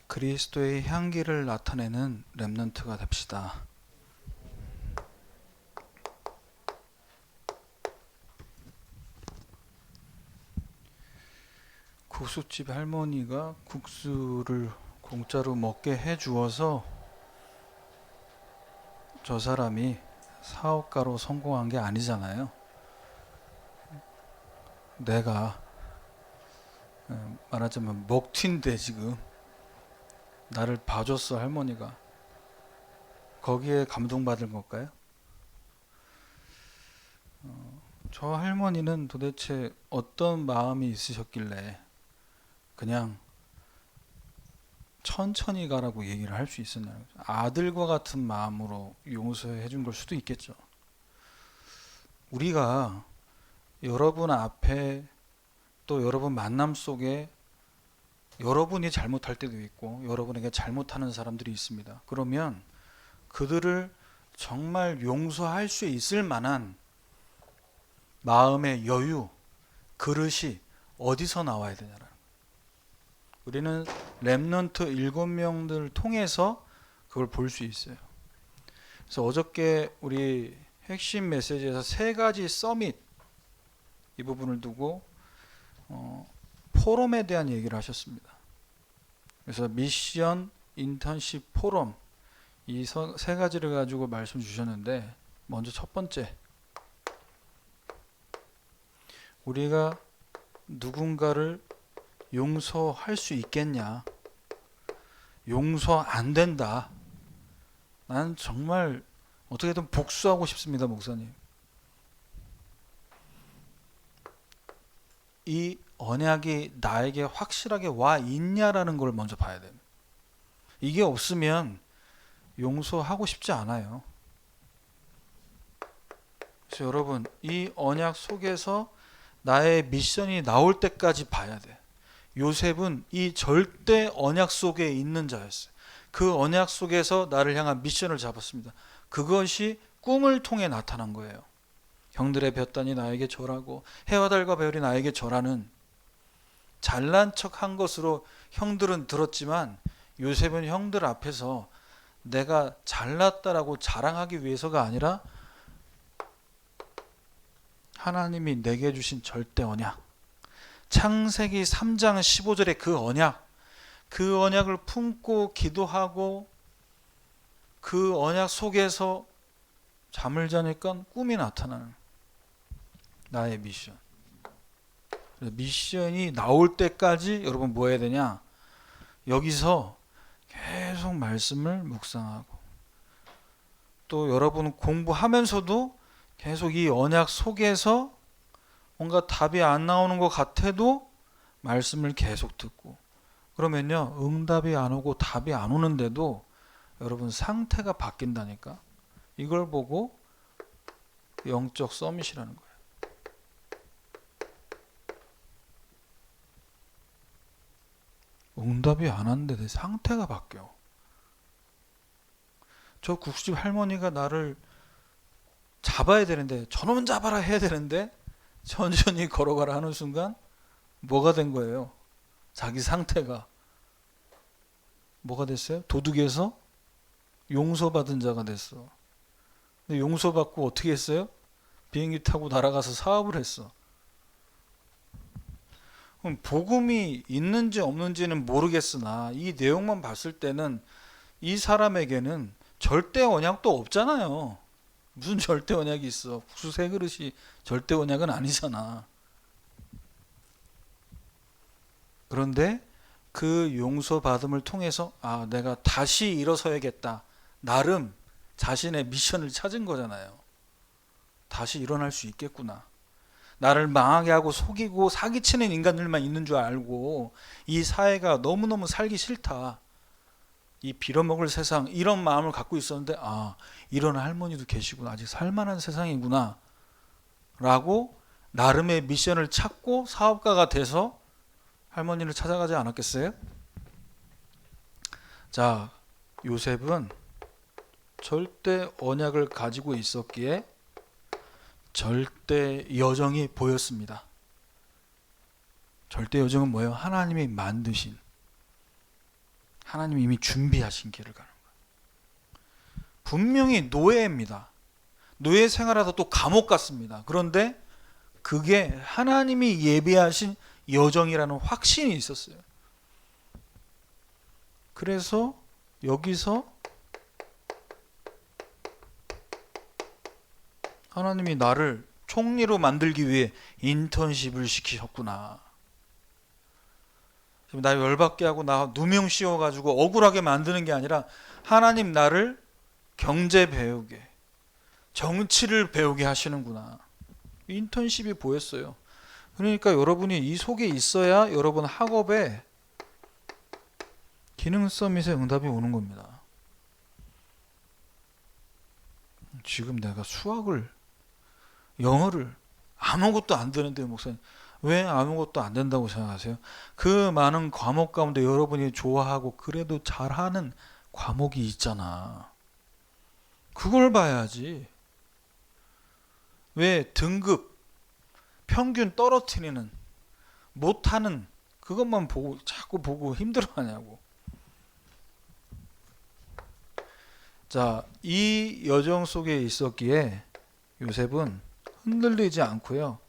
그리스도의 향기를 나타내는 렘넌트가 됩시다. 국수집 할머니가 국수를 공짜로 먹게 해주어서 저 사람이 사업가로 성공한 게 아니잖아요. 내가 말하자면 먹튀인데 지금 나를 봐줬어 할머니가. 거기에 감동받은 걸까요? 저 할머니는 도대체 어떤 마음이 있으셨길래 그냥 천천히 가라고 얘기를 할 수 있었냐는 거죠. 아들과 같은 마음으로 용서해 준 걸 수도 있겠죠. 우리가 여러분 앞에 또 여러분 만남 속에 여러분이 잘못할 때도 있고 여러분에게 잘못하는 사람들이 있습니다. 그러면 그들을 정말 용서할 수 있을 만한 마음의 여유, 그릇이 어디서 나와야 되냐라는 거예요. 우리는 렘넌트 7명들을 통해서 그걸 볼 수 있어요. 그래서 어저께 우리 핵심 메시지에서 3가지 서밋 이 부분을 두고 포럼에 대한 얘기를 하셨습니다. 그래서 미션, 인턴십, 포럼 이 3가지를 가지고 말씀 주셨는데, 먼저 첫 번째, 우리가 누군가를 용서할 수 있겠냐? 용서 안 된다. 난 정말 어떻게든 복수하고 싶습니다, 목사님. 이 언약이 나에게 확실하게 와 있냐라는 걸 먼저 봐야 됩니다. 이게 없으면 용서하고 싶지 않아요. 그래서 여러분, 이 언약 속에서 나의 미션이 나올 때까지 봐야 돼. 요셉은 이 절대 언약 속에 있는 자였어요. 그 언약 속에서 나를 향한 미션을 잡았습니다. 그것이 꿈을 통해 나타난 거예요. 형들의 볕단이 나에게 절하고 해와 달과 별이 나에게 절하는, 잘난 척한 것으로 형들은 들었지만 요셉은 형들 앞에서 내가 잘났다라고 자랑하기 위해서가 아니라 하나님이 내게 주신 절대 언약, 창세기 3장 15절의 그 언약을 품고 기도하고 그 언약 속에서 잠을 자니까 꿈이 나타나는 나의 미션. 미션이 나올 때까지 여러분 뭐 해야 되냐? 여기서 계속 말씀을 묵상하고, 또 여러분 공부하면서도 계속 이 언약 속에서 뭔가 답이 안 나오는 것 같아도 말씀을 계속 듣고, 그러면요 응답이 안 오고 답이 안 오는데도 여러분 상태가 바뀐다니까. 이걸 보고 영적 서밋이라는 거예요. 응답이 안 왔는데 내 상태가 바뀌어. 저 국수집 할머니가 나를 잡아야 되는데, 저놈은 잡아라 해야 되는데 천천히 걸어가라 하는 순간 뭐가 된 거예요? 자기 상태가 뭐가 됐어요? 도둑에서 용서받은 자가 됐어. 근데 용서받고 어떻게 했어요? 비행기 타고 날아가서 사업을 했어. 그럼 복음이 있는지 없는지는 모르겠으나 이 내용만 봤을 때는 이 사람에게는 절대 언약도 없잖아요. 무슨 절대 언약이 있어? 국수 3그릇이 절대 언약은 아니잖아. 그런데 그 용서받음을 통해서 내가 다시 일어서야겠다. 나름 자신의 미션을 찾은 거잖아요. 다시 일어날 수 있겠구나. 나를 망하게 하고 속이고 사기치는 인간들만 있는 줄 알고 이 사회가 너무너무 살기 싫다. 이 빌어먹을 세상, 이런 마음을 갖고 있었는데 이런 할머니도 계시구나. 아직 살만한 세상이구나 라고 나름의 미션을 찾고 사업가가 돼서 할머니를 찾아가지 않았겠어요? 자, 요셉은 절대 언약을 가지고 있었기에 절대 여정이 보였습니다. 절대 여정은 뭐예요? 하나님이 만드신, 하나님이 이미 준비하신 길을 가는 거예요. 분명히 노예입니다. 노예 생활하다 또 감옥 갔습니다. 그런데 그게 하나님이 예비하신 여정이라는 확신이 있었어요. 그래서 여기서 하나님이 나를 총리로 만들기 위해 인턴십을 시키셨구나. 지금 나 열받게 하고 나 누명 씌워가지고 억울하게 만드는 게 아니라 하나님 나를 경제 배우게, 정치를 배우게 하시는구나. 인턴십이 보였어요. 그러니까 여러분이 이 속에 있어야 여러분 학업에 기능 서밋의 응답이 오는 겁니다. 지금 내가 수학을, 영어를 아무것도 안 되는데 목사님 왜 아무것도 안 된다고 생각하세요? 그 많은 과목 가운데 여러분이 좋아하고 그래도 잘하는 과목이 있잖아. 그걸 봐야지. 왜 등급, 평균 떨어뜨리는, 못하는 그것만 보고 자꾸 보고 힘들어하냐고. 자, 이 여정 속에 있었기에 요셉은 흔들리지 않고요.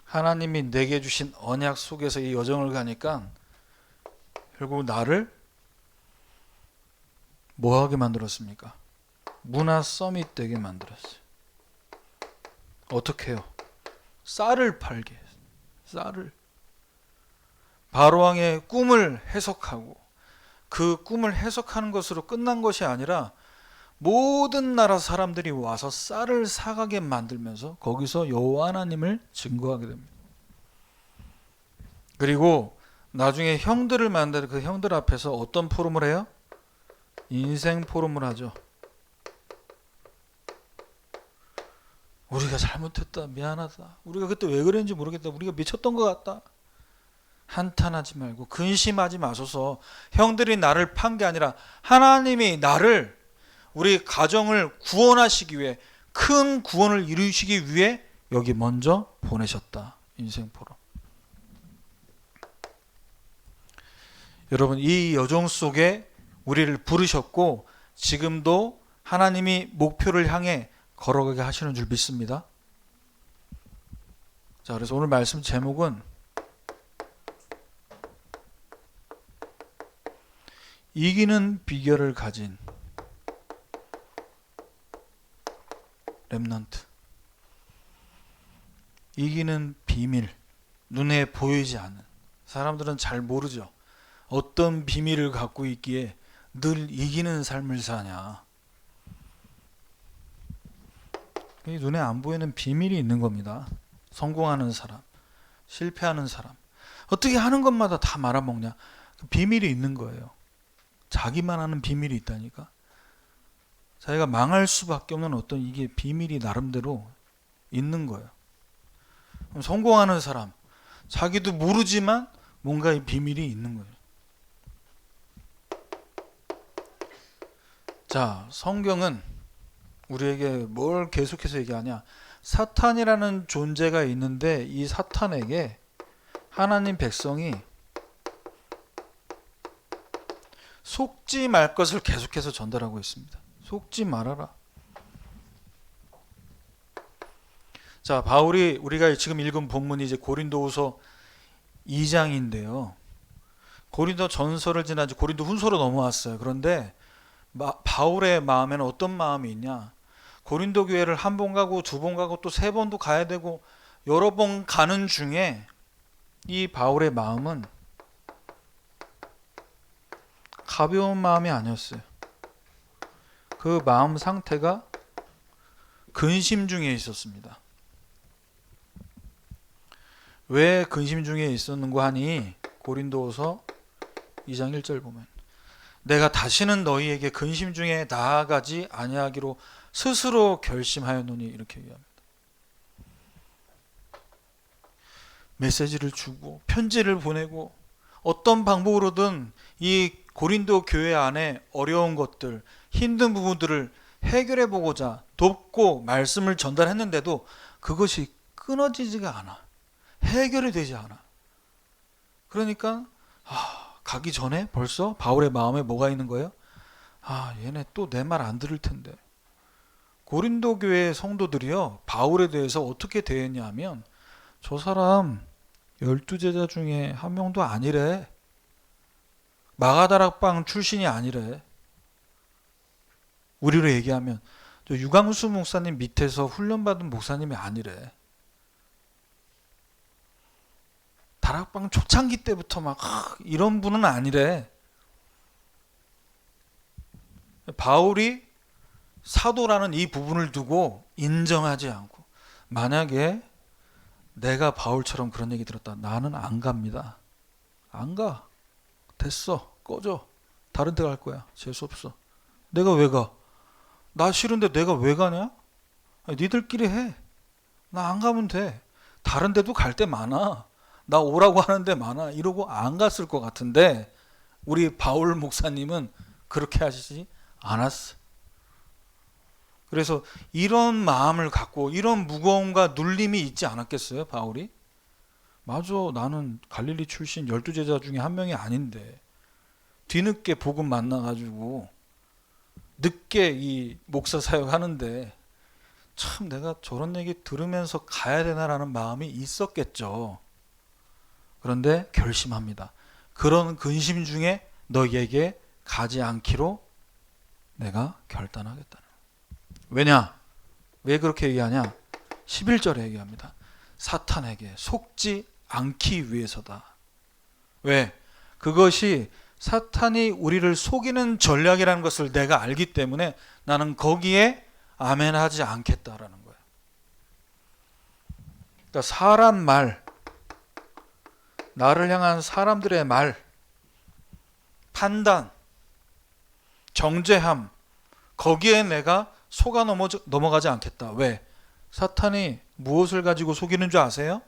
하나님이 내게 주신 언약 속에서 이 여정을 가니까 결국 나를 뭐하게 만들었습니까? 문화 서밋 되게 만들었어요. 어떻게 해요? 쌀을 팔게 했어요. 쌀을. 바로왕의 꿈을 해석하고 그 꿈을 해석하는 것으로 끝난 것이 아니라 모든 나라 사람들이 와서 쌀을 사가게 만들면서 거기서 여호와 하나님을 증거하게 됩니다. 그리고 나중에 형들을 만나는 그 형들 앞에서 어떤 포럼을 해요? 인생 포럼을 하죠. 우리가 잘못했다, 미안하다, 우리가 그때 왜 그랬는지 모르겠다, 우리가 미쳤던 것 같다. 한탄하지 말고 근심하지 마소서. 형들이 나를 판 게 아니라 하나님이 나를, 우리 가정을 구원하시기 위해, 큰 구원을 이루시기 위해 여기 먼저 보내셨다. 인생 포럼. 여러분, 이 여정 속에 우리를 부르셨고 지금도 하나님이 목표를 향해 걸어가게 하시는 줄 믿습니다. 자, 그래서 오늘 말씀 제목은 이기는 비결을 가진 렘넌트. 이기는 비밀. 눈에 보이지 않는. 사람들은 잘 모르죠. 어떤 비밀을 갖고 있기에 늘 이기는 삶을 사냐. 눈에 안 보이는 비밀이 있는 겁니다. 성공하는 사람, 실패하는 사람, 어떻게 하는 것마다 다 말아먹냐. 그 비밀이 있는 거예요. 자기만 아는 비밀이 있다니까. 자기가 망할 수밖에 없는 어떤 이게 비밀이 나름대로 있는 거예요. 성공하는 사람, 자기도 모르지만 뭔가 이 비밀이 있는 거예요. 자, 성경은 우리에게 뭘 계속해서 얘기하냐. 사탄이라는 존재가 있는데 이 사탄에게 하나님 백성이 속지 말 것을 계속해서 전달하고 있습니다. 속지 말아라. 자, 바울이 우리가 지금 읽은 본문이 이제 고린도후서 2장인데요. 고린도 전서를 지나 고린도 훈서로 넘어왔어요. 그런데 바울의 마음에는 어떤 마음이 있냐? 고린도 교회를 한 번 가고 두 번 가고 또 세 번도 가야 되고 여러 번 가는 중에 이 바울의 마음은 가벼운 마음이 아니었어요. 그 마음 상태가 근심 중에 있었습니다. 왜 근심 중에 있었는고 하니 고린도후서 2장 1절 보면 내가 다시는 너희에게 근심 중에 나아가지 아니하기로 스스로 결심하였노니 이렇게 얘기합니다. 메시지를 주고 편지를 보내고 어떤 방법으로든 이 고린도 교회 안에 어려운 것들, 힘든 부분들을 해결해 보고자 돕고 말씀을 전달했는데도 그것이 끊어지지가 않아. 해결이 되지 않아. 그러니까 가기 전에 벌써 바울의 마음에 뭐가 있는 거예요? 얘네 또 내 말 안 들을 텐데. 고린도 교회 성도들이요, 바울에 대해서 어떻게 대했냐 하면, 저 사람 12제자 중에 한 명도 아니래. 마가다락방 출신이 아니래. 우리로 얘기하면 저 유광수 목사님 밑에서 훈련받은 목사님이 아니래. 다락방 초창기 때부터 막 이런 분은 아니래. 바울이 사도라는 이 부분을 두고 인정하지 않고, 만약에 내가 바울처럼 그런 얘기 들었다, 나는 안 갑니다. 안 가. 됐어. 꺼져. 다른 데 갈 거야. 재수없어. 내가 왜 가? 나 싫은데 내가 왜 가냐? 니들끼리 해. 나 안 가면 돼. 다른 데도 갈 데 많아. 나 오라고 하는 데 많아. 이러고 안 갔을 것 같은데, 우리 바울 목사님은 그렇게 하시지 않았어. 그래서 이런 마음을 갖고 이런 무거움과 눌림이 있지 않았겠어요, 바울이? 맞아, 나는 갈릴리 출신 12제자 중에 한 명이 아닌데 뒤늦게 복음 만나가지고 늦게 이 목사 사역 하는데 참 내가 저런 얘기 들으면서 가야 되나라는 마음이 있었겠죠. 그런데 결심합니다. 그런 근심 중에 너희에게 가지 않기로 내가 결단하겠다는. 왜냐? 왜 그렇게 얘기하냐? 11절에 얘기합니다. 사탄에게 속지 않기 위해서다. 왜? 그것이 사탄이 우리를 속이는 전략이라는 것을 내가 알기 때문에 나는 거기에 아멘하지 않겠다라는 거예요. 그러니까 사람 말, 나를 향한 사람들의 말, 판단, 정죄함, 거기에 내가 속아 넘어가지 않겠다. 왜? 사탄이 무엇을 가지고 속이는 줄 아세요?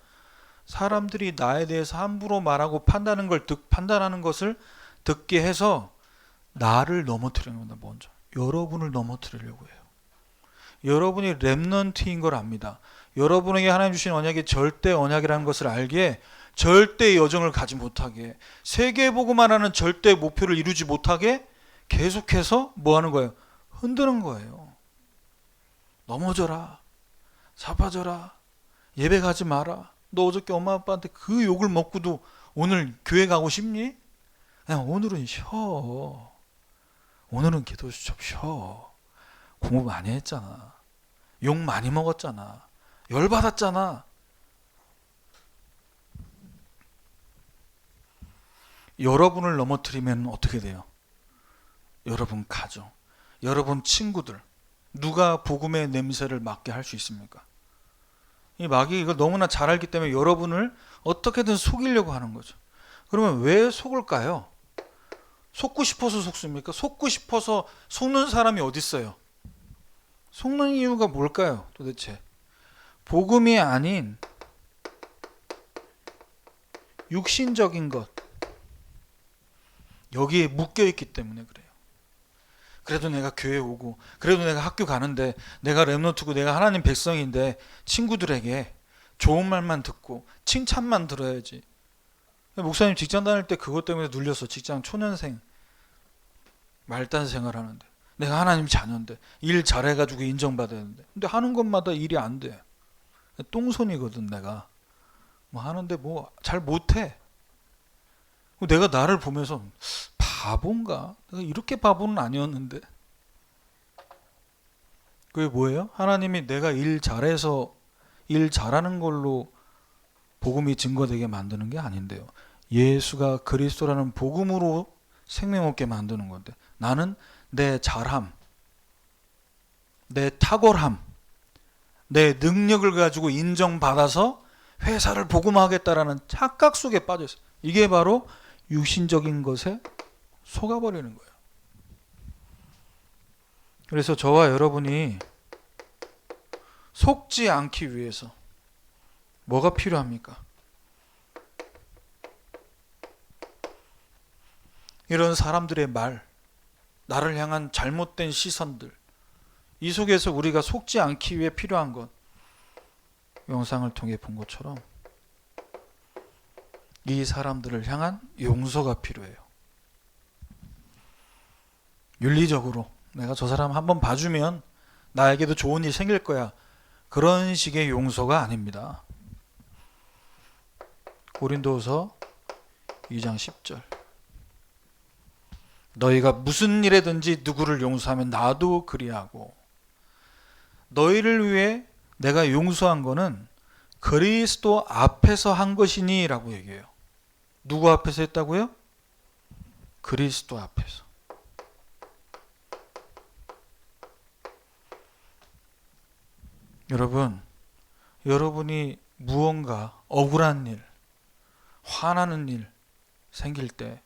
사람들이 나에 대해서 함부로 말하고 판단하는 것을 듣게 해서 나를 넘어뜨리는 겁니다. 먼저 여러분을 넘어뜨리려고 해요. 여러분이 렘넌트인 걸 압니다. 여러분에게 하나님 주신 언약이 절대 언약이라는 것을 알기에 절대 여정을 가지 못하게, 세계보고만 하는 절대 목표를 이루지 못하게 계속해서 뭐 하는 거예요? 흔드는 거예요. 넘어져라, 자빠져라, 예배 가지 마라. 너 어저께 엄마 아빠한테 그 욕을 먹고도 오늘 교회 가고 싶니? 그냥 오늘은 쉬어. 오늘은 기도 좀 쉬어. 공부 많이 했잖아. 욕 많이 먹었잖아. 열받았잖아. 여러분을 넘어뜨리면 어떻게 돼요? 여러분 가정, 여러분 친구들, 누가 복음의 냄새를 맡게 할 수 있습니까? 이 마귀가 이걸 너무나 잘 알기 때문에 여러분을 어떻게든 속이려고 하는 거죠. 그러면 왜 속을까요? 속고 싶어서 속습니까? 속고 싶어서 속는 사람이 어디 있어요? 속는 이유가 뭘까요? 도대체 복음이 아닌 육신적인 것, 여기에 묶여있기 때문에 그래요. 그래도 내가 교회 오고, 그래도 내가 학교 가는데, 내가 렘넌트고 내가 하나님 백성인데 친구들에게 좋은 말만 듣고 칭찬만 들어야지. 목사님 직장 다닐 때 그것 때문에 눌렸어. 직장 초년생 말단 생활하는데 내가 하나님 자녀인데 일 잘해가지고 인정받아야 되는데, 근데 하는 것마다 일이 안 돼. 똥손이거든. 내가 뭐 하는데 뭐 잘 못해. 내가 나를 보면서 바본가? 내가 이렇게 바보는 아니었는데. 그게 뭐예요? 하나님이 내가 일 잘해서 일 잘하는 걸로 복음이 증거되게 만드는 게 아닌데요. 예수가 그리스도라는 복음으로 생명 얻게 만드는 건데, 나는 내 잘함, 내 탁월함, 내 능력을 가지고 인정받아서 회사를 복음화하겠다라는 착각 속에 빠져 있어요. 이게 바로 육신적인 것에 속아버리는 거예요. 그래서 저와 여러분이 속지 않기 위해서 뭐가 필요합니까? 이런 사람들의 말, 나를 향한 잘못된 시선들, 이 속에서 우리가 속지 않기 위해 필요한 것, 영상을 통해 본 것처럼 이 사람들을 향한 용서가 필요해요. 윤리적으로 내가 저 사람 한번 봐주면 나에게도 좋은 일 생길 거야. 그런 식의 용서가 아닙니다. 고린도후서 2장 10절. 너희가 무슨 일에든지 누구를 용서하면 나도 그리하고. 너희를 위해 내가 용서한 거는 그리스도 앞에서 한 것이니 라고 얘기해요. 누구 앞에서 했다고요? 그리스도 앞에서. 여러분, 여러분이 무언가 억울한 일, 화나는 일 생길 때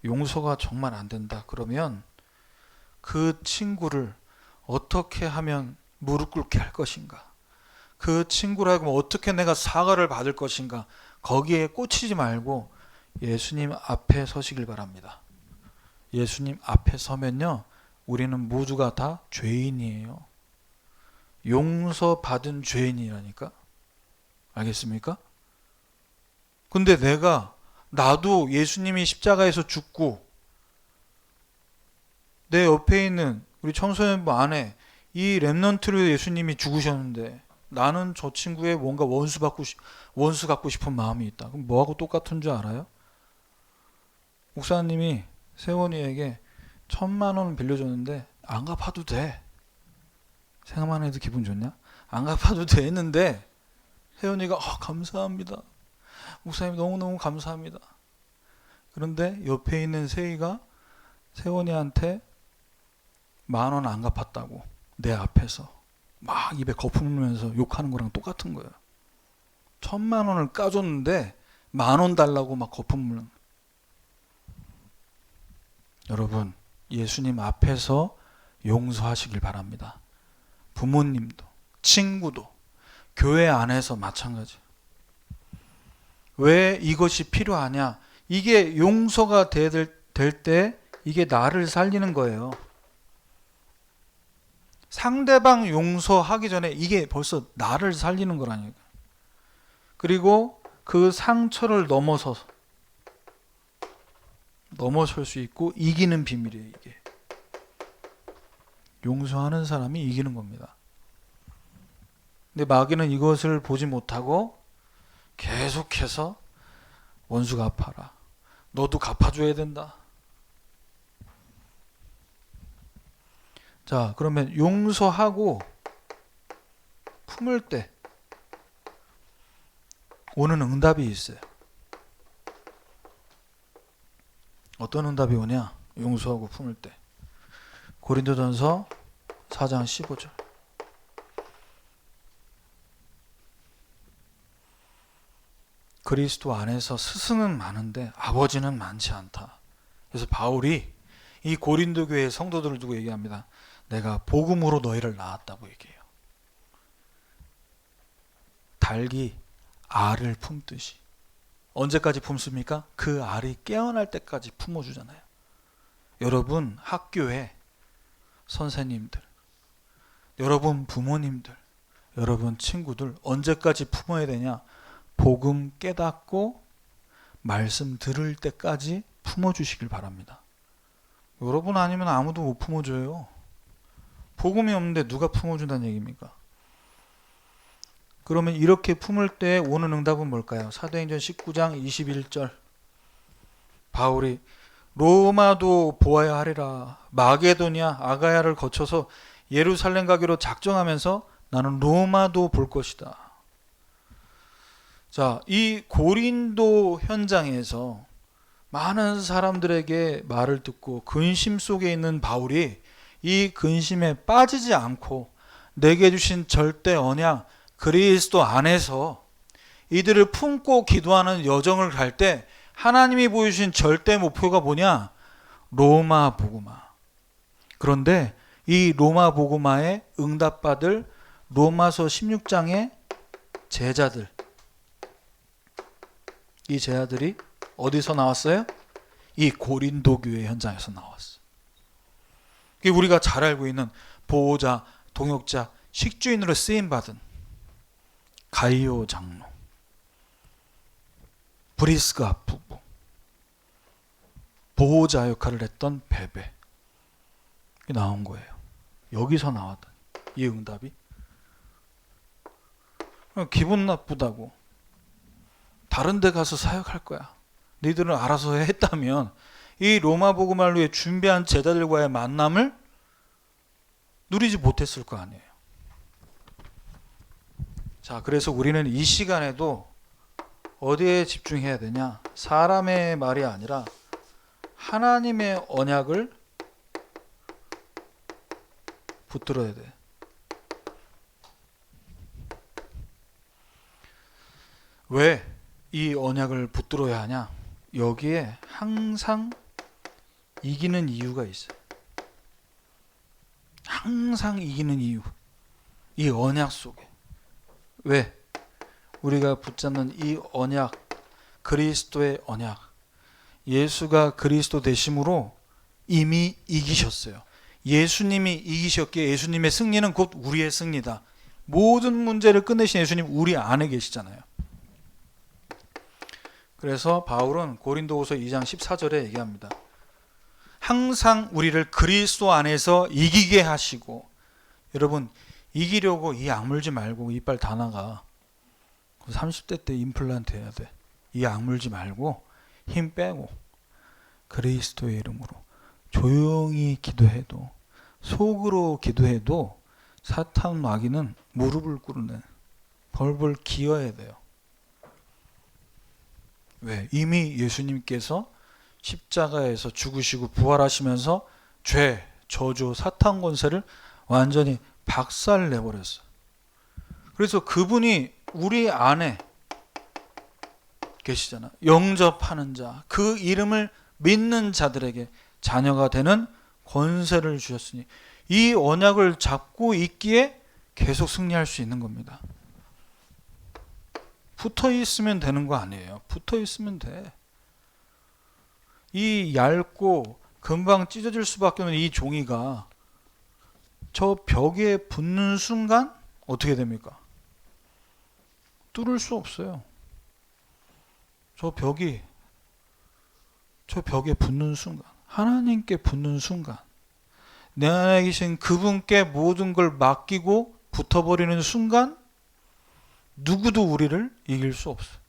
용서가 정말 안 된다. 그러면 그 친구를 어떻게 하면 무릎 꿇게 할 것인가? 그 친구라고 어떻게 내가 사과를 받을 것인가? 거기에 꽂히지 말고 예수님 앞에 서시길 바랍니다. 예수님 앞에 서면요, 우리는 모두가 다 죄인이에요. 용서받은 죄인이라니까. 알겠습니까? 근데 나도 예수님이 십자가에서 죽고 내 옆에 있는 우리 청소년부 안에 이 렘넌트로 예수님이 죽으셨는데 나는 저 친구의 뭔가 원수 갖고 싶은 마음이 있다. 그럼 뭐하고 똑같은 줄 알아요? 목사님이 세원이에게 1,000,000원 빌려줬는데 안 갚아도 돼. 생각만 해도 기분 좋냐? 안 갚아도 돼 했는데 세원이가 감사합니다. 목사님 너무너무 감사합니다. 그런데 옆에 있는 세희가 세원이한테 10,000원 안 갚았다고 내 앞에서 막 입에 거품 물면서 욕하는 거랑 똑같은 거예요. 1,000,000원을 까줬는데 10,000원 달라고 막 거품 물는. 여러분, 예수님 앞에서 용서하시길 바랍니다. 부모님도, 친구도, 교회 안에서 마찬가지. 왜 이것이 필요하냐? 이게 용서가 될 때 이게 나를 살리는 거예요. 상대방 용서하기 전에 이게 벌써 나를 살리는 거라니까. 그리고 그 상처를 넘어설 수 있고 이기는 비밀이에요. 이게 용서하는 사람이 이기는 겁니다. 근데 마귀는 이것을 보지 못하고 계속해서 원수 갚아라. 너도 갚아줘야 된다. 자, 그러면 용서하고 품을 때 오는 응답이 있어요. 어떤 응답이 오냐? 용서하고 품을 때. 고린도전서 4장 15절. 그리스도 안에서 스승은 많은데 아버지는 많지 않다. 그래서 바울이 이 고린도 교회의 성도들을 두고 얘기합니다. 내가 복음으로 너희를 낳았다고 얘기해요. 닭이 알을 품듯이. 언제까지 품습니까? 그 알이 깨어날 때까지 품어주잖아요. 여러분 학교에 선생님들, 여러분 부모님들, 여러분 친구들 언제까지 품어야 되냐? 복음 깨닫고 말씀 들을 때까지 품어주시길 바랍니다. 여러분 아니면 아무도 못 품어줘요. 복음이 없는데 누가 품어준다는 얘기입니까? 그러면 이렇게 품을 때 오는 응답은 뭘까요? 사도행전 19장 21절. 바울이 로마도 보아야 하리라. 마게도냐 아가야를 거쳐서 예루살렘 가기로 작정하면서 나는 로마도 볼 것이다. 자, 이 고린도 현장에서 많은 사람들에게 말을 듣고 근심 속에 있는 바울이 이 근심에 빠지지 않고 내게 주신 절대 언약 그리스도 안에서 이들을 품고 기도하는 여정을 갈 때 하나님이 보여주신 절대 목표가 뭐냐? 로마 복음화. 그런데 이 로마 복음화에 응답받을 로마서 16장의 제자들, 이 제자들이 어디서 나왔어요? 이 고린도 교회 현장에서 나왔어요. 우리가 잘 알고 있는 보호자, 동역자, 식주인으로 쓰임받은 가이오 장로. 브리스가 부부, 보호자 역할을 했던 베베. 이게 나온 거예요. 여기서 나왔다. 이 응답이. 기분 나쁘다고. 다른 데 가서 사역할 거야. 너희들은 알아서 했다면 이 로마 복음을 위해 준비한 제자들과의 만남을 누리지 못했을 거 아니에요. 자, 그래서 우리는 이 시간에도 어디에 집중해야 되냐? 사람의 말이 아니라 하나님의 언약을 붙들어야 돼. 왜 이 언약을 붙들어야 하냐? 여기에 항상 이기는 이유가 있어요. 항상 이기는 이유. 이 언약 속에. 왜? 우리가 붙잡는 이 언약, 그리스도의 언약. 예수가 그리스도 되심으로 이미 이기셨어요. 예수님이 이기셨기에 예수님의 승리는 곧 우리의 승리다. 모든 문제를 끝내신 예수님 우리 안에 계시잖아요. 그래서 바울은 고린도후서 2장 14절에 얘기합니다. 항상 우리를 그리스도 안에서 이기게 하시고, 여러분 이기려고 이 악물지 말고 이빨 다 나가. 30대 때 임플란트 해야 돼. 이 악물지 말고 힘 빼고 그리스도의 이름으로 조용히 기도해도, 속으로 기도해도 사탄 마귀는 무릎을 꿇는, 벌벌 기어야 돼요. 왜? 이미 예수님께서 십자가에서 죽으시고 부활하시면서 죄, 저주, 사탄 권세를 완전히 박살내버렸어요. 그래서 그분이 우리 안에 계시잖아. 영접하는 자, 그 이름을 믿는 자들에게 자녀가 되는 권세를 주셨으니 이 언약을 잡고 있기에 계속 승리할 수 있는 겁니다. 붙어 있으면 되는 거 아니에요. 붙어 있으면 돼. 이 얇고 금방 찢어질 수밖에 없는 이 종이가 저 벽에 붙는 순간 어떻게 됩니까? 뚫을 수 없어요. 저 벽에 붙는 순간, 하나님께 붙는 순간, 내 안에 계신 그분께 모든 걸 맡기고 붙어버리는 순간 누구도 우리를 이길 수 없어요.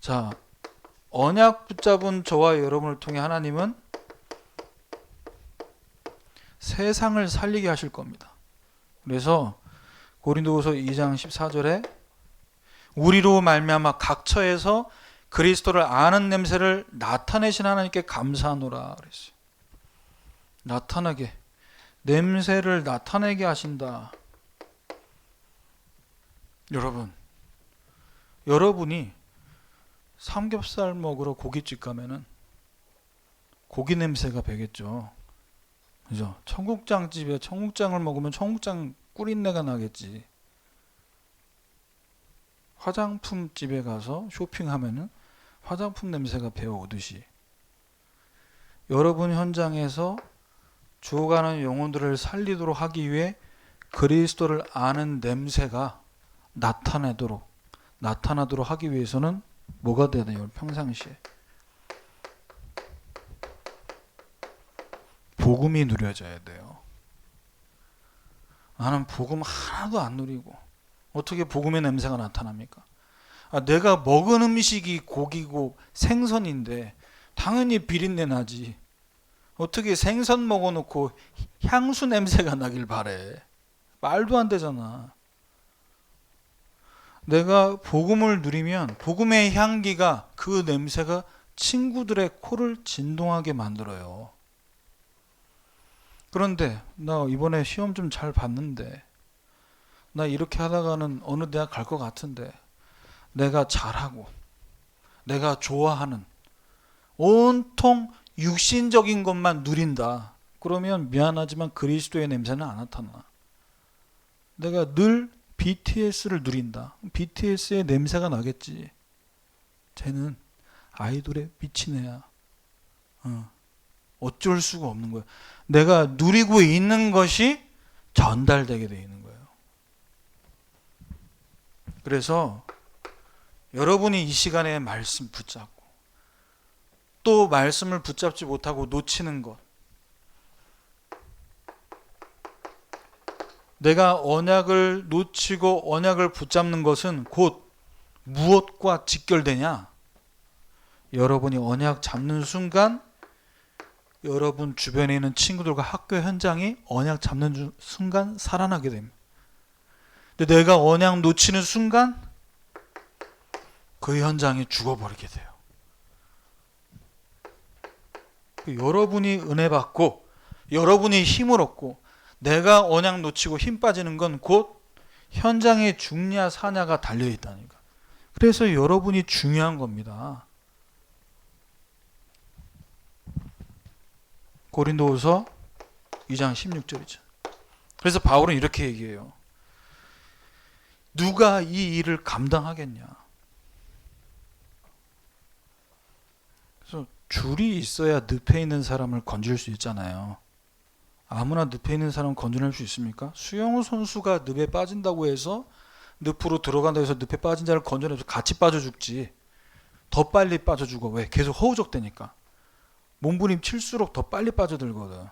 자, 언약 붙잡은 저와 여러분을 통해 하나님은 세상을 살리게 하실 겁니다. 그래서 고린도후서 2장 14절에 우리로 말미암아 각처에서 그리스도를 아는 냄새를 나타내신 하나님께 감사하노라 그랬어요. 나타나게, 냄새를 나타내게 하신다. 여러분이 삼겹살 먹으러 고깃집 가면은 고기 냄새가 배겠죠. 그죠? 청국장 집에 청국장을 먹으면 청국장 꿀인내가 나겠지. 화장품 집에 가서 쇼핑하면은 화장품 냄새가 배어오듯이 여러분 현장에서 죽어가는 영혼들을 살리도록 하기 위해 그리스도를 아는 냄새가 나타나도록 하기 위해서는 뭐가 돼야 돼요? 평상시에 복음이 누려져야 돼요. 나는 복음 하나도 안 누리고 어떻게 복음의 냄새가 나타납니까? 내가 먹은 음식이 고기고 생선인데 당연히 비린내 나지. 어떻게 생선 먹어놓고 향수 냄새가 나길 바래. 말도 안 되잖아. 내가 복음을 누리면 복음의 향기가, 그 냄새가 친구들의 코를 진동하게 만들어요. 그런데 나 이번에 시험 좀 잘 봤는데, 나 이렇게 하다가는 어느 대학 갈 것 같은데, 내가 잘하고 내가 좋아하는 온통 육신적인 것만 누린다. 그러면 미안하지만 그리스도의 냄새는 안 나타나. 내가 늘 BTS를 누린다. BTS의 냄새가 나겠지. 쟤는 아이돌에 미친 애야. 어쩔 수가 없는 거야. 내가 누리고 있는 것이 전달되게 돼 있는 거예요. 그래서 여러분이 이 시간에 말씀 붙잡고 또 말씀을 붙잡지 못하고 놓치는 것, 내가 언약을 놓치고 언약을 붙잡는 것은 곧 무엇과 직결되냐? 여러분이 언약 잡는 순간 여러분 주변에 있는 친구들과 학교 현장이 언약 잡는 순간 살아나게 됩니다. 근데 내가 언약 놓치는 순간 그 현장이 죽어버리게 돼요. 여러분이 은혜 받고 여러분이 힘을 얻고 내가 언약 놓치고 힘 빠지는 건 곧 현장에 죽냐 사냐가 달려있다니까. 그래서 여러분이 중요한 겁니다. 고린도후서 2장 16절이죠. 그래서 바울은 이렇게 얘기해요. 누가 이 일을 감당하겠냐. 그래서 줄이 있어야 늪에 있는 사람을 건질 수 있잖아요. 아무나 늪에 있는 사람을 건져낼 수 있습니까? 수영우 선수가 늪에 빠진다고 해서 늪으로 들어간다고 해서 늪에 빠진 자를 건져내서 같이 빠져 죽지. 더 빨리 빠져 죽어. 왜? 계속 허우적대니까. 몸부림 칠수록 더 빨리 빠져들거든.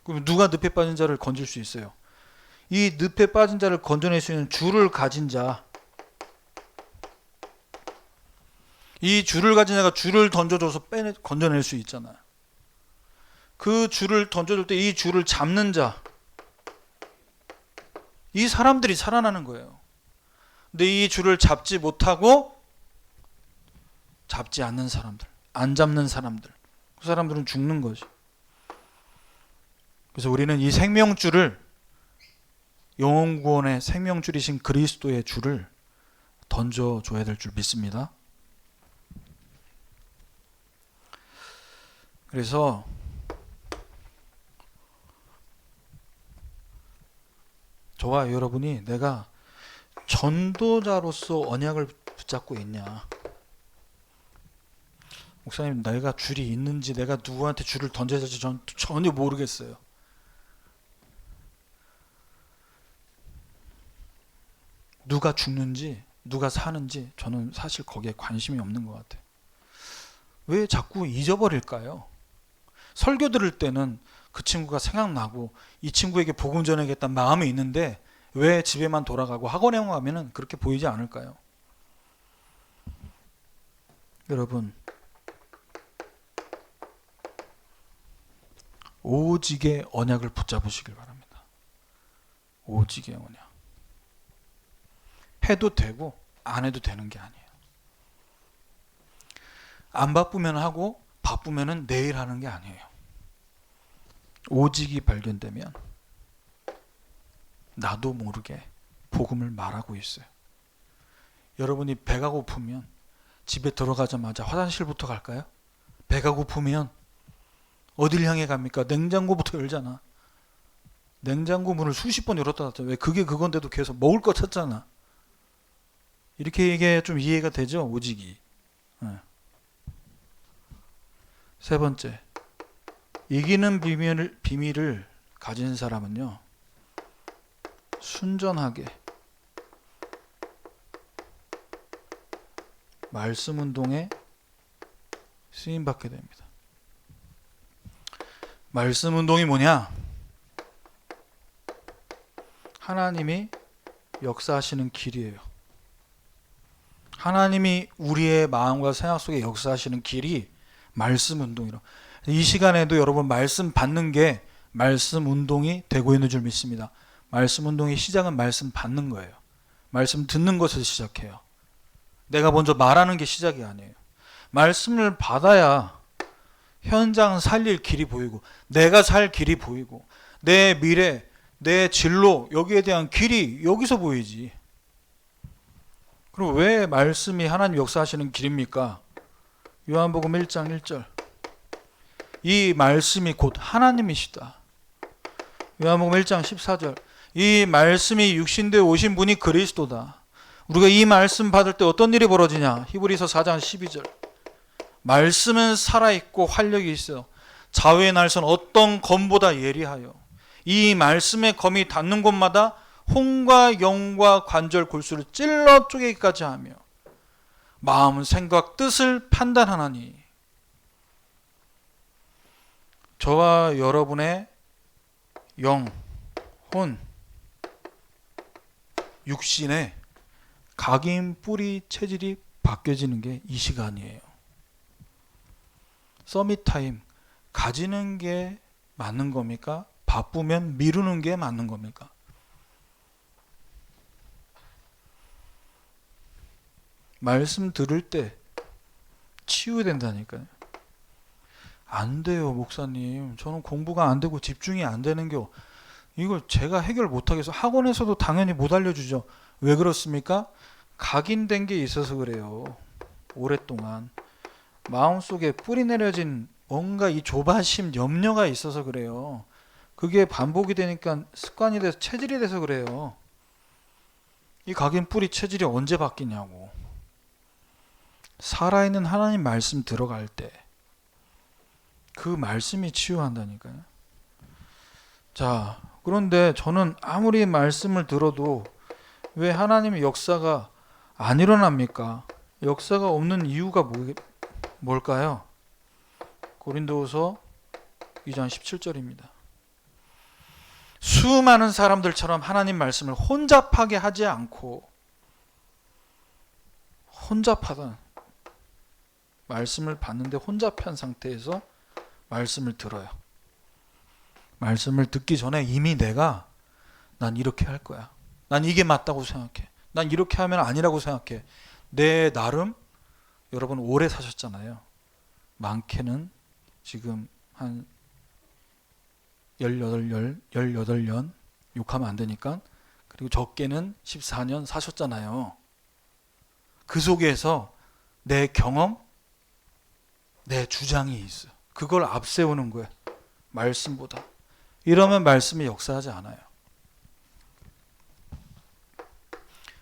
그럼 누가 늪에 빠진 자를 건질 수 있어요? 이 늪에 빠진 자를 건져낼 수 있는 줄을 가진 자. 이 줄을 가진 자가 줄을 던져줘서 건져낼 수 있잖아요. 그 줄을 던져줄 때 이 줄을 잡는 자. 이 사람들이 살아나는 거예요. 근데 이 줄을 잡지 못하고 잡지 않는 사람들, 안 잡는 사람들, 그 사람들은 죽는 거지. 그래서 우리는 이 생명줄을, 영혼구원의 생명줄이신 그리스도의 줄을 던져줘야 될 줄 믿습니다. 그래서 저와 여러분이 내가 전도자로서 언약을 붙잡고 있냐. 목사님, 내가 줄이 있는지 내가 누구한테 줄을 던져야 될지 전 전혀 모르겠어요. 누가 죽는지 누가 사는지 저는 사실 거기에 관심이 없는 것 같아요. 왜 자꾸 잊어버릴까요? 설교 들을 때는 그 친구가 생각나고 이 친구에게 복음 전하겠다는 마음이 있는데 왜 집에만 돌아가고 학원에 가면은 그렇게 보이지 않을까요? 여러분, 오직의 언약을 붙잡으시길 바랍니다. 오직의 언약. 해도 되고 안 해도 되는 게 아니에요. 안 바쁘면 하고 바쁘면은 내일 하는 게 아니에요. 오직이 발견되면 나도 모르게 복음을 말하고 있어요. 여러분이 배가 고프면 집에 들어가자마자 화장실부터 갈까요? 배가 고프면 어딜 향해 갑니까? 냉장고부터 열잖아. 냉장고 문을 수십 번 열었다 닫았잖아. 왜? 그게 그건데도 계속 먹을 거 찾잖아. 이렇게 얘기해야 좀 이해가 되죠? 오직이. 네. 세 번째, 이기는 비밀을 가진 사람은요, 순전하게 말씀 운동에 쓰임받게 됩니다. 말씀 운동이 뭐냐? 하나님이 역사하시는 길이에요. 하나님이 우리의 마음과 생각 속에 역사하시는 길이 말씀 운동이라. 이 시간에도 여러분 말씀 받는 게 말씀 운동이 되고 있는 줄 믿습니다. 말씀 운동의 시작은 말씀 받는 거예요. 말씀 듣는 것에서 시작해요. 내가 먼저 말하는 게 시작이 아니에요. 말씀을 받아야 현장 살릴 길이 보이고 내가 살 길이 보이고 내 미래, 내 진로, 여기에 대한 길이 여기서 보이지. 그럼 왜 말씀이 하나님 역사하시는 길입니까? 요한복음 1장 1절. 이 말씀이 곧 하나님이시다. 요한복음 1장 14절. 이 말씀이 육신되어 오신 분이 그리스도다. 우리가 이 말씀 받을 때 어떤 일이 벌어지냐? 히브리서 4장 12절. 말씀은 살아있고 활력이 있어 좌우의 날선 어떤 검보다 예리하여 이 말씀의 검이 닿는 곳마다 혼과 영과 관절 골수를 찔러 쪼개기까지 하며 마음, 생각, 뜻을 판단하나니. 저와 여러분의 영, 혼, 육신의 각인 뿌리 체질이 바뀌어지는 게 이 시간이에요. 서밋 타임, 가지는 게 맞는 겁니까? 바쁘면 미루는 게 맞는 겁니까? 말씀 들을 때 치유된다니까요. 안 돼요, 목사님. 저는 공부가 안 되고 집중이 안 되는 게 이걸 제가 해결 못하겠어. 학원에서도 당연히 못 알려주죠. 왜 그렇습니까? 각인된 게 있어서 그래요. 오랫동안 마음속에 뿌리 내려진 뭔가 이 조바심, 염려가 있어서 그래요. 그게 반복이 되니까 습관이 돼서 체질이 돼서 그래요. 이 각인 뿌리 체질이 언제 바뀌냐고. 살아있는 하나님 말씀 들어갈 때 그 말씀이 치유한다니까요. 자, 그런데 저는 아무리 말씀을 들어도 왜 하나님의 역사가 안 일어납니까? 역사가 없는 이유가 뭘까요? 고린도후서 2장 17절입니다. 수많은 사람들처럼 하나님 말씀을 혼잡하게 하지 않고, 혼잡하다, 말씀을 받는데 혼잡한 상태에서 말씀을 들어요. 말씀을 듣기 전에 이미 내가 난 이렇게 할 거야. 난 이게 맞다고 생각해. 난 이렇게 하면 아니라고 생각해. 내 나름, 여러분 오래 사셨잖아요. 많게는 지금 한 18년 욕하면 안 되니까. 그리고 적게는 14년 사셨잖아요. 그 속에서 내 경험, 내 주장이 있어요. 그걸 앞세우는 거예요. 말씀보다. 이러면 말씀이 역사하지 않아요.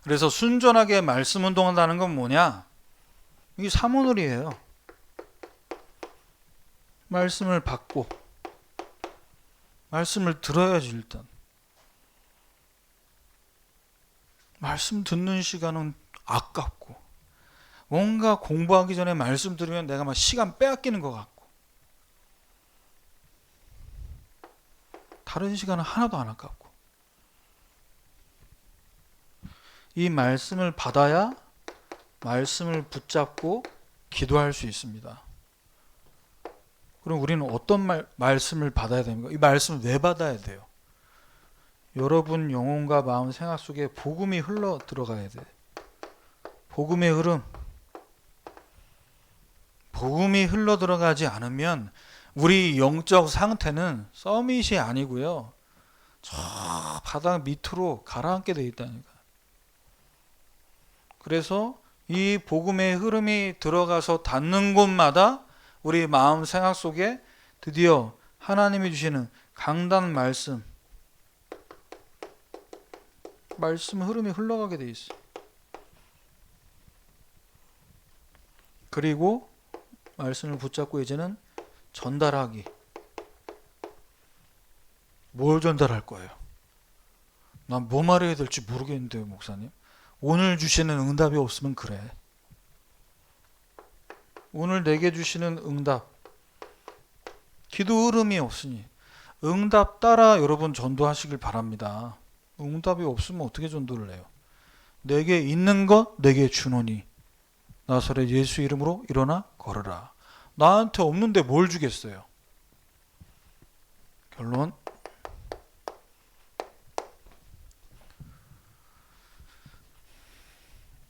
그래서 순전하게 말씀 운동한다는 건 뭐냐? 이게 사모놀이에요. 말씀을 받고 말씀을 들어야지 일단. 말씀 듣는 시간은 아깝고 뭔가 공부하기 전에 말씀 들으면 내가 막 시간 빼앗기는 것 같고 다른 시간은 하나도 안 아깝고 이 말씀을 받아야 말씀을 붙잡고 기도할 수 있습니다. 그럼 우리는 어떤 말씀을 받아야 됩니까? 이 말씀을 왜 받아야 돼요? 여러분 영혼과 마음 생각 속에 복음이 흘러 들어가야 돼. 복음의 흐름. 복음이 흘러 들어가지 않으면 우리 영적 상태는 서밋이 아니고요. 저 바닥 밑으로 가라앉게 돼 있다니까. 그래서 이 복음의 흐름이 들어가서 닿는 곳마다 우리 마음 생각 속에 드디어 하나님이 주시는 강단 말씀 흐름이 흘러가게 돼 있어. 그리고 말씀을 붙잡고 이제는 전달하기. 뭘 전달할 거예요? 난 뭐 말해야 될지 모르겠는데요, 목사님. 오늘 주시는 응답이 없으면 그래. 오늘 내게 주시는 응답. 기도 흐름이 없으니 응답 따라 여러분 전도하시길 바랍니다. 응답이 없으면 어떻게 전도를 해요? 내게 있는 것 내게 주노니 나사렛 예수 이름으로 일어나 걸어라. 나한테 없는데 뭘 주겠어요? 결론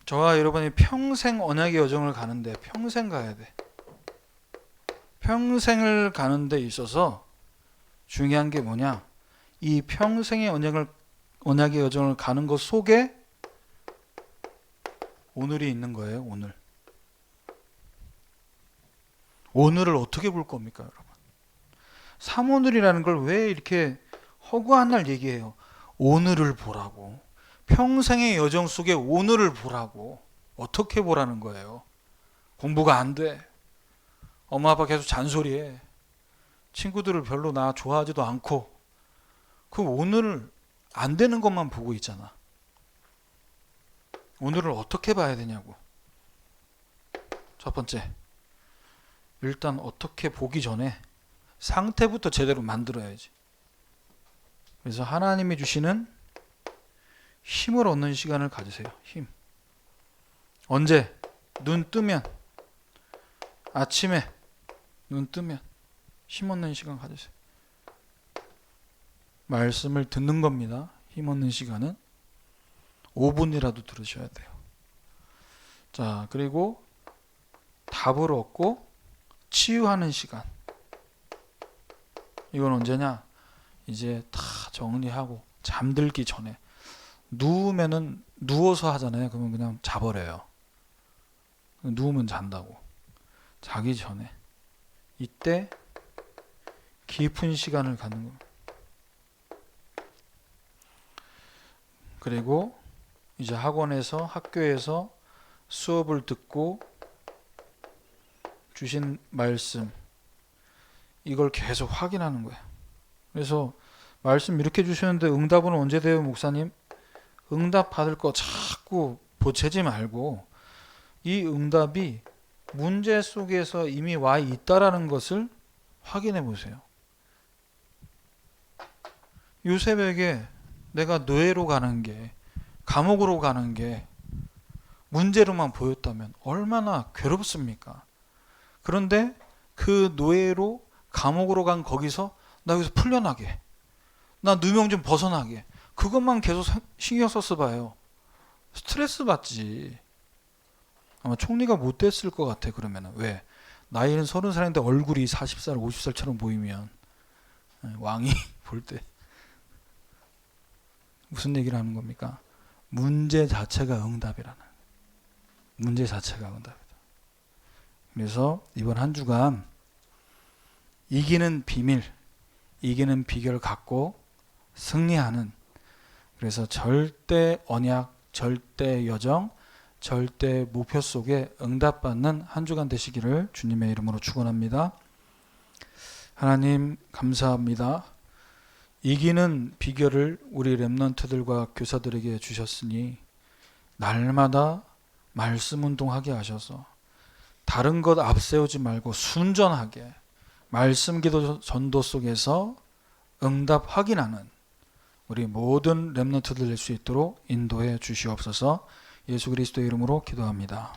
저와 여러분이 평생 언약의 여정을 가는데 평생 가야 돼. 평생을 가는 데 있어서 중요한 게 뭐냐? 이 평생의 언약의 여정을 가는 것 속에 오늘이 있는 거예요. 오늘을 어떻게 볼 겁니까, 여러분? 삼오늘이라는 걸 왜 이렇게 허구한 날 얘기해요? 오늘을 보라고. 평생의 여정 속에 오늘을 보라고. 어떻게 보라는 거예요? 공부가 안 돼. 엄마 아빠 계속 잔소리해. 친구들을 별로 나 좋아하지도 않고. 그 오늘을 안 되는 것만 보고 있잖아. 오늘을 어떻게 봐야 되냐고. 첫 번째, 일단 어떻게 보기 전에 상태부터 제대로 만들어야지. 그래서 하나님이 주시는 힘을 얻는 시간을 가지세요. 힘. 언제? 눈 뜨면, 아침에 눈 뜨면 힘 얻는 시간 가지세요. 말씀을 듣는 겁니다. 힘 얻는 시간은 5분이라도 들으셔야 돼요. 자, 그리고 답을 얻고 치유하는 시간. 이건 언제냐? 이제 다 정리하고 잠들기 전에. 누우면은 누워서 하잖아요. 그러면 그냥 자버려요. 누우면 잔다고. 자기 전에. 이때 깊은 시간을 갖는 겁니다. 그리고 이제 학원에서, 학교에서 수업을 듣고 주신 말씀, 이걸 계속 확인하는 거예요. 그래서 말씀 이렇게 주시는데 응답은 언제 돼요, 목사님? 응답 받을 거 자꾸 보채지 말고 이 응답이 문제 속에서 이미 와 있다라는 것을 확인해 보세요. 요 새벽에 내가 노예로 가는 게, 감옥으로 가는 게 문제로만 보였다면 얼마나 괴롭습니까? 그런데 그 노예로 감옥으로 간 거기서 나 여기서 풀려나게, 나 누명 좀 벗어나게, 그것만 계속 신경 썼어 봐요. 스트레스 받지. 아마 총리가 못 됐을 것 같아. 그러면은. 왜? 나이는 30살인데 얼굴이 40살, 50살처럼 보이면 왕이 볼 때 무슨 얘기를 하는 겁니까? 문제 자체가 응답이라는. 문제 자체가 응답이다. 그래서 이번 한 주간 이기는 비밀, 이기는 비결을 갖고 승리하는, 그래서 절대 언약, 절대 여정, 절대 목표 속에 응답받는 한 주간 되시기를 주님의 이름으로 축원합니다. 하나님 감사합니다. 이기는 비결을 우리 렘넌트들과 교사들에게 주셨으니 날마다 말씀 운동하게 하셔서 다른 것 앞세우지 말고 순전하게 말씀 기도 전도 속에서 응답 확인하는 우리 모든 렘넌트들 될 수 있도록 인도해 주시옵소서. 예수 그리스도의 이름으로 기도합니다.